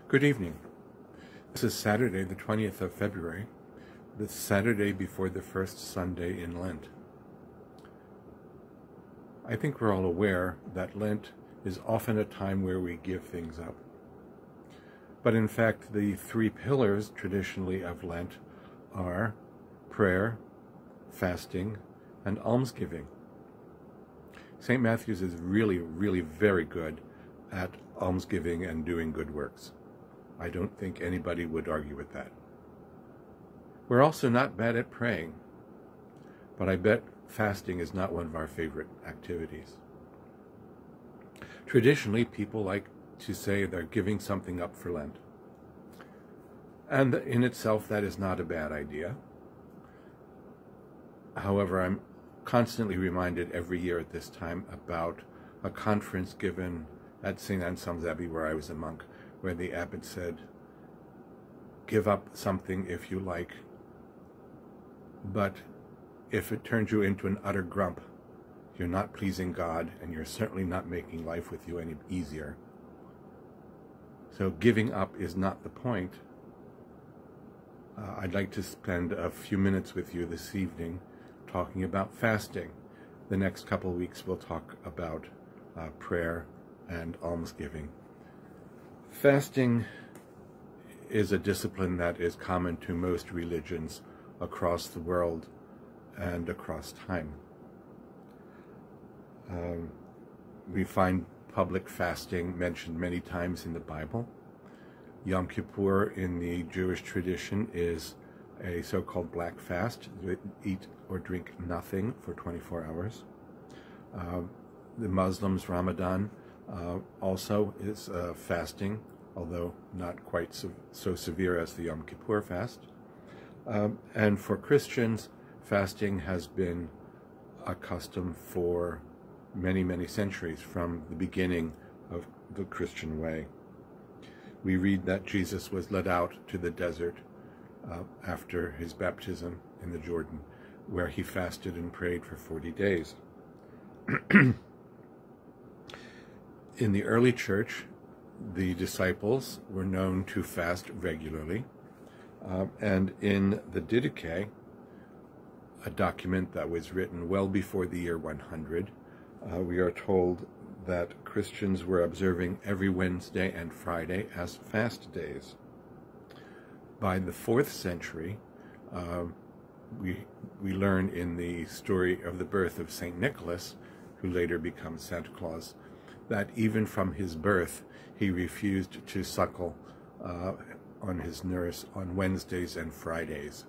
Good evening. This is Saturday, the 20th of February, the Saturday before the first Sunday in Lent. I think we're all aware that Lent is often a time where we give things up. But in fact, the three pillars traditionally of Lent are prayer, fasting, and almsgiving. St. Matthew's is really very good at almsgiving and doing good works. I don't think anybody would argue with that. We're also not bad at praying, but I bet fasting is not one of our favorite activities. Traditionally, people like to say they're giving something up for Lent. And in itself, that is not a bad idea. However, I'm constantly reminded every year at this time about a conference given at St. Anselm's Abbey, where I was a monk, where the abbot said, give up something if you like, but if it turns you into an utter grump, you're not pleasing God, and you're certainly not making life with you any easier. So giving up is not the point. I'd like to spend a few minutes with you this evening talking about fasting. The next couple of weeks we'll talk about prayer and almsgiving. Fasting is a discipline that is common to most religions across the world and across time. We find public fasting mentioned many times in the Bible. Yom Kippur in the Jewish tradition is a so-called black fast. You eat or drink nothing for 24 hours. The Muslims' Ramadan also is fasting, although not quite so severe as the Yom Kippur fast. And for Christians, fasting has been a custom for many centuries, from the beginning of the Christian way. We read that Jesus was led out to the desert after his baptism in the Jordan, where he fasted and prayed for 40 days. In the early church, the disciples were known to fast regularly, and in the Didache, a document that was written well before the year 100, we are told that Christians were observing every Wednesday and Friday as fast days. By the 4th century, we learn in the story of the birth of St. Nicholas, who later becomes Santa Claus, that even from his birth, he refused to suckle on his nurse on Wednesdays and Fridays.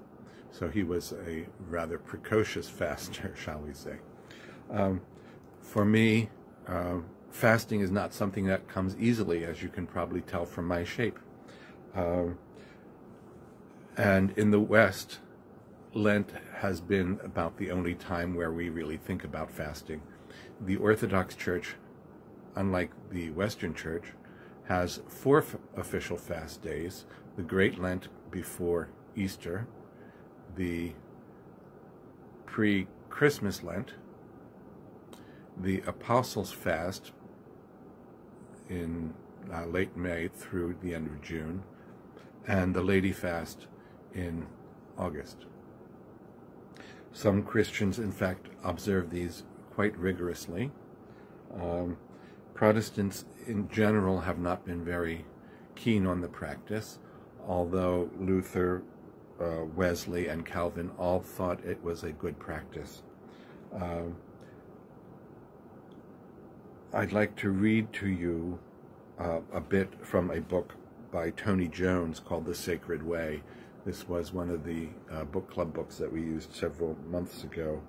So he was a rather precocious faster, shall we say. For me, fasting is not something that comes easily, as you can probably tell from my shape. And in the West, Lent has been about the only time where we really think about fasting. The Orthodox Church, unlike the Western Church, has 4 official fast days: the Great Lent before Easter, the pre-Christmas Lent, the Apostles' Fast in late May through the end of June, and the Lady Fast in August. Some Christians, in fact, observe these quite rigorously. Protestants in general have not been very keen on the practice, although Luther, Wesley, and Calvin all thought it was a good practice. I'd like to read to you a bit from a book by Tony Jones called The Sacred Way. This was one of the book club books that we used several months ago.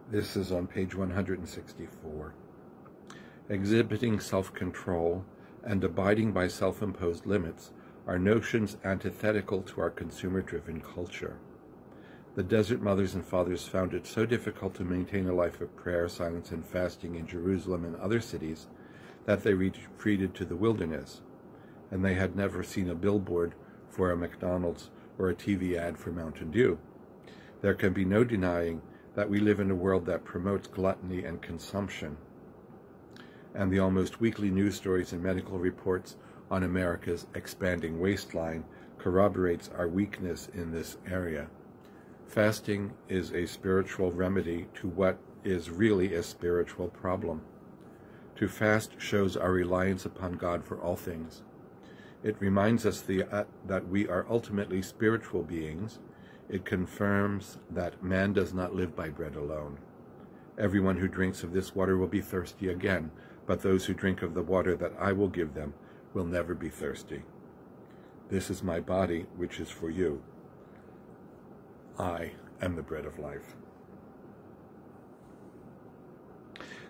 This is on page 164. Exhibiting self-control and abiding by self-imposed limits are notions antithetical to our consumer-driven culture. The Desert Mothers and Fathers found it so difficult to maintain a life of prayer, silence, and fasting in Jerusalem and other cities that they retreated to the wilderness, and they had never seen a billboard for a McDonald's or a TV ad for Mountain Dew. There can be no denying that we live in a world that promotes gluttony and consumption, and the almost weekly news stories and medical reports on America's expanding waistline corroborates our weakness in this area. Fasting is a spiritual remedy to what is really a spiritual problem. To fast shows our reliance upon God for all things. It reminds us that we are ultimately spiritual beings. It confirms that man does not live by bread alone. Everyone who drinks of this water will be thirsty again, but those who drink of the water that I will give them will never be thirsty. This is my body, which is for you. I am the bread of life.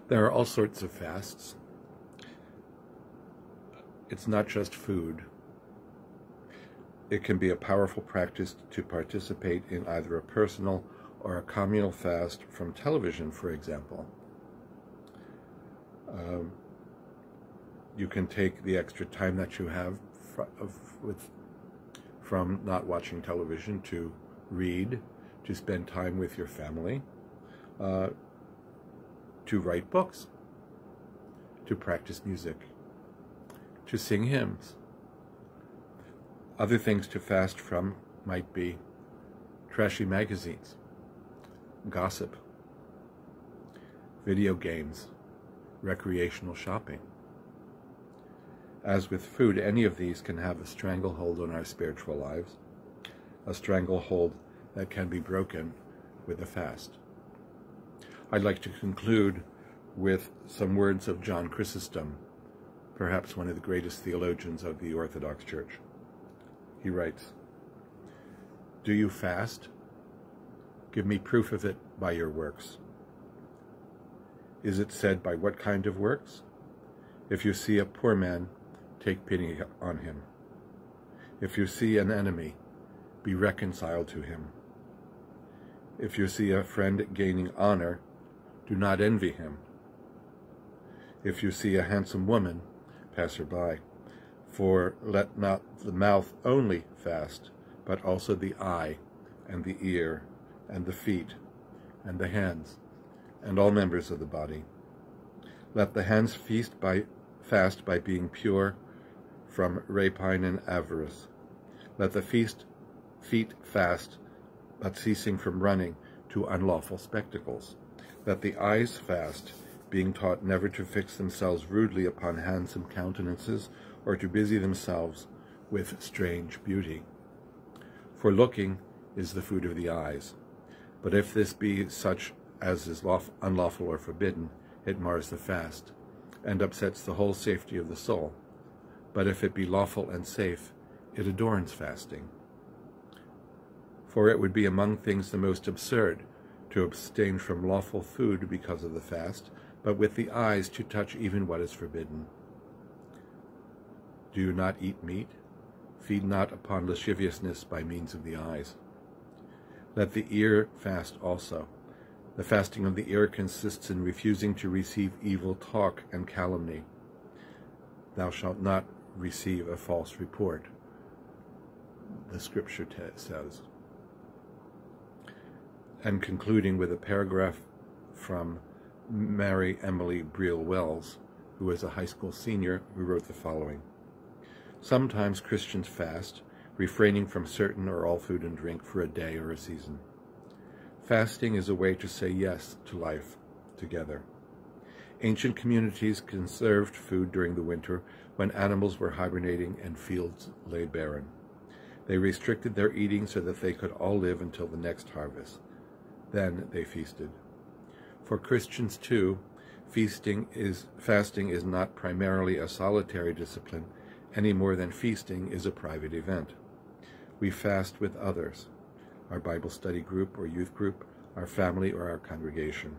There are all sorts of fasts. It's not just food. It can be a powerful practice to participate in either a personal or a communal fast from television, for example. You can take the extra time that you have from not watching television to read, to spend time with your family, to write books, to practice music, to sing hymns. Other things to fast from might be trashy magazines, gossip, video games, recreational shopping. As with food, any of these can have a stranglehold on our spiritual lives, a stranglehold that can be broken with a fast. I'd like to conclude with some words of John Chrysostom, perhaps one of the greatest theologians of the Orthodox Church. He writes, "Do you fast? Give me proof of it by your works. Is it said by what kind of works? If you see a poor man, take pity on him. If you see an enemy, be reconciled to him. If you see a friend gaining honor, do not envy him. If you see a handsome woman, pass her by. For let not the mouth only fast, but also the eye, and the ear, and the feet, and the hands, and all members of the body. Let the hands fast by being pure from rapine and avarice. Let the feet fast, but ceasing from running to unlawful spectacles. Let the eyes fast, being taught never to fix themselves rudely upon handsome countenances, or to busy themselves with strange beauty. For looking is the food of the eyes. But if this be such as is unlawful or forbidden, it mars the fast, and upsets the whole safety of the soul. But if it be lawful and safe, it adorns fasting. For it would be among things the most absurd to abstain from lawful food because of the fast, but with the eyes to touch even what is forbidden. Do you not eat meat? Feed not upon lasciviousness by means of the eyes. Let the ear fast also. The fasting of the ear consists in refusing to receive evil talk and calumny. Thou shalt not receive a false report, the scripture says. And concluding with a paragraph from Mary Emily Briel Wells, who was a high school senior, who wrote the following. Sometimes Christians fast, refraining from certain or all food and drink for a day or a season. Fasting is a way to say yes to life together. Ancient communities conserved food during the winter when animals were hibernating and fields lay barren. They restricted their eating so that they could all live until the next harvest. Then they feasted. For Christians too, fasting is not primarily a solitary discipline any more than feasting is a private event. We fast with others, our Bible study group or youth group, our family or our congregation.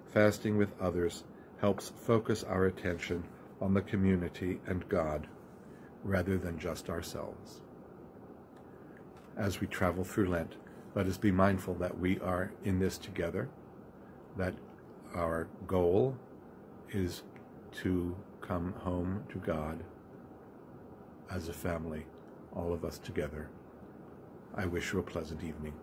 Fasting with others helps focus our attention on the community and God rather than just ourselves. As we travel through Lent, let us be mindful that we are in this together, that our goal is to come home to God as a family, all of us together. I wish you a pleasant evening.